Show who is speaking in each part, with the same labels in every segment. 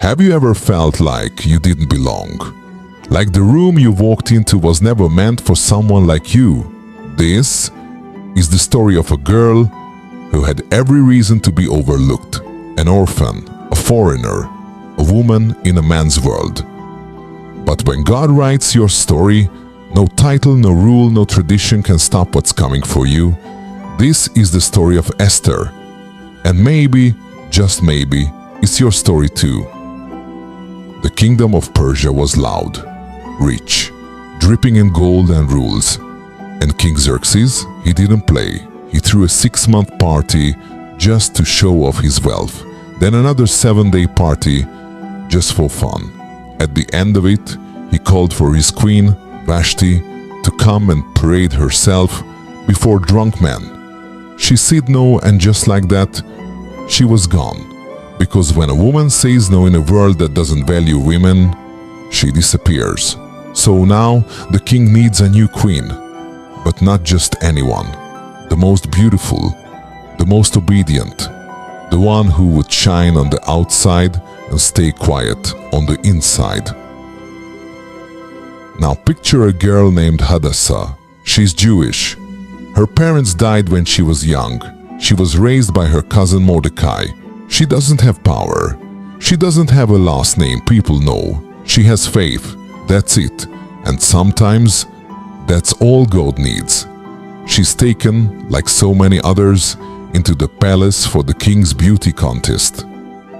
Speaker 1: Have you ever felt like you didn't belong? Like the room you walked into was never meant for someone like you? This is the story of a girl who had every reason to be overlooked. An orphan, a foreigner, a woman in a man's world. But when God writes your story, no title, no rule, no tradition can stop what's coming for you. This is the story of Esther. And maybe, just maybe, it's your story too. The kingdom of Persia was loud, rich, dripping in gold and rules. And King Xerxes, he didn't play. He threw a 6-month party just to show off his wealth. Then another 7-day party just for fun. At the end of it, he called for his queen, Vashti, to come and parade herself before drunk men. She said no, and just like that, she was gone. Because when a woman says no in a world that doesn't value women, she disappears. So now the king needs a new queen, but not just anyone. The most beautiful, the most obedient, the one who would shine on the outside and stay quiet on the inside. Now picture a girl named Hadassah. She's Jewish. Her parents died when she was young. She was raised by her cousin Mordecai. She doesn't have power. She doesn't have a last name people know. She has faith. That's it. And sometimes, that's all God needs. She's taken, like so many others, into the palace for the king's beauty contest.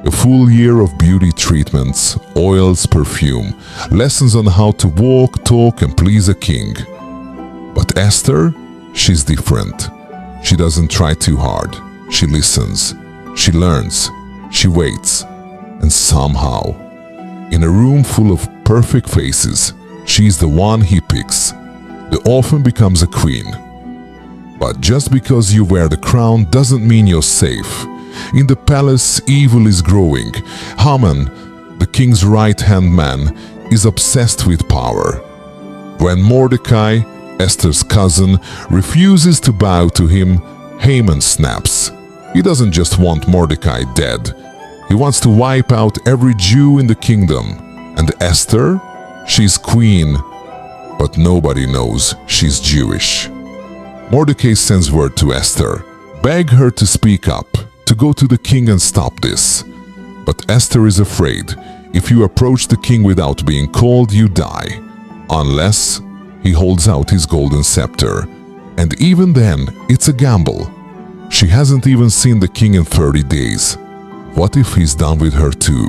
Speaker 1: A full year of beauty treatments, oils, perfume, lessons on how to walk, talk, and please a king. But Esther, she's different. She doesn't try too hard. She listens. She learns, she waits, and somehow, in a room full of perfect faces, she's the one he picks. The orphan becomes a queen. But just because you wear the crown doesn't mean you're safe. In the palace, evil is growing. Haman, the king's right-hand man, is obsessed with power. When Mordecai, Esther's cousin, refuses to bow to him, Haman snaps. He doesn't just want Mordecai dead. He wants to wipe out every Jew in the kingdom. And Esther? She's queen, but nobody knows she's Jewish. Mordecai sends word to Esther, beg her to speak up, to go to the king and stop this. But Esther is afraid. If you approach the king without being called, you die. Unless he holds out his golden scepter. And even then, it's a gamble. She hasn't even seen the king in 30 days. What if he's done with her too?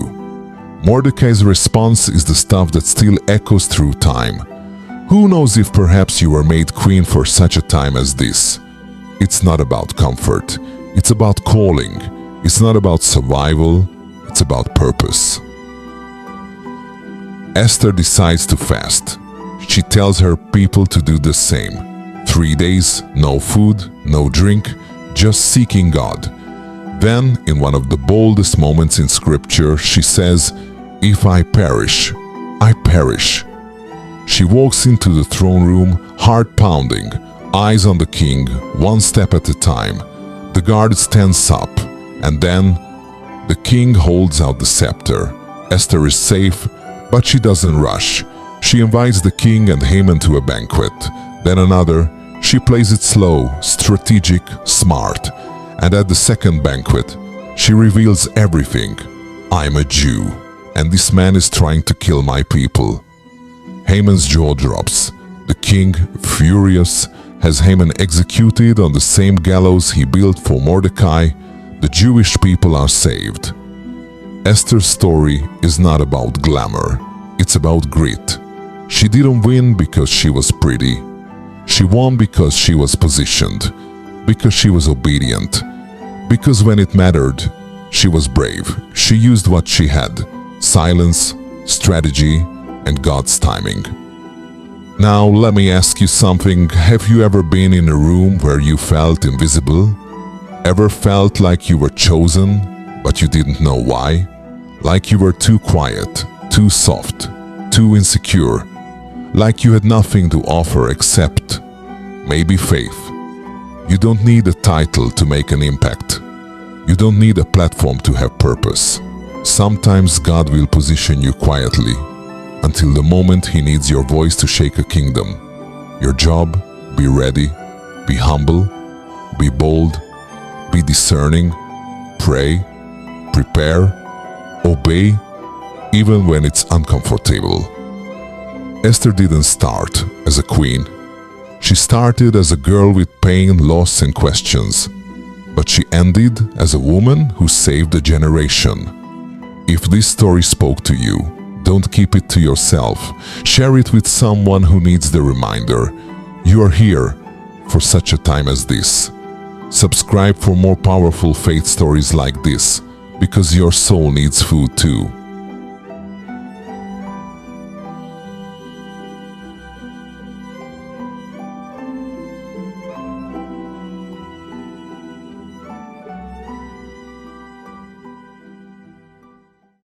Speaker 1: Mordecai's response is the stuff that still echoes through time. Who knows if perhaps you were made queen for such a time as this? It's not about comfort. It's about calling. It's not about survival. It's about purpose. Esther decides to fast. She tells her people to do the same. 3 days, no food, no drink, just seeking God. Then, in one of the boldest moments in scripture, she says, "If I perish, I perish." She walks into the throne room, heart pounding, eyes on the king, one step at a time. The guards tense up, and then the king holds out the scepter. Esther is safe, but she doesn't rush. She invites the king and Haman to a banquet, then another. She plays it slow, strategic, smart. And at the second banquet, she reveals everything. I'm a Jew, and this man is trying to kill my people. Haman's jaw drops. The king, furious, has Haman executed on the same gallows he built for Mordecai. The Jewish people are saved. Esther's story is not about glamour. It's about grit. She didn't win because she was pretty. She won because she was positioned, because she was obedient, because when it mattered, she was brave. She used what she had: silence, strategy, and God's timing. Now let me ask you something. Have you ever been in a room where you felt invisible? Ever felt like you were chosen, but you didn't know why? Like you were too quiet, too soft, too insecure? Like you had nothing to offer except maybe faith. You don't need a title to make an impact. You don't need a platform to have purpose. Sometimes God will position you quietly until the moment He needs your voice to shake a kingdom. Your job: be ready, be humble, be bold, be discerning, pray, prepare, obey, even when it's uncomfortable. Esther didn't start as a queen. She started as a girl with pain, loss, and questions. But she ended as a woman who saved a generation. If this story spoke to you, don't keep it to yourself. Share it with someone who needs the reminder. You are here for such a time as this. Subscribe for more powerful faith stories like this, because your soul needs food too.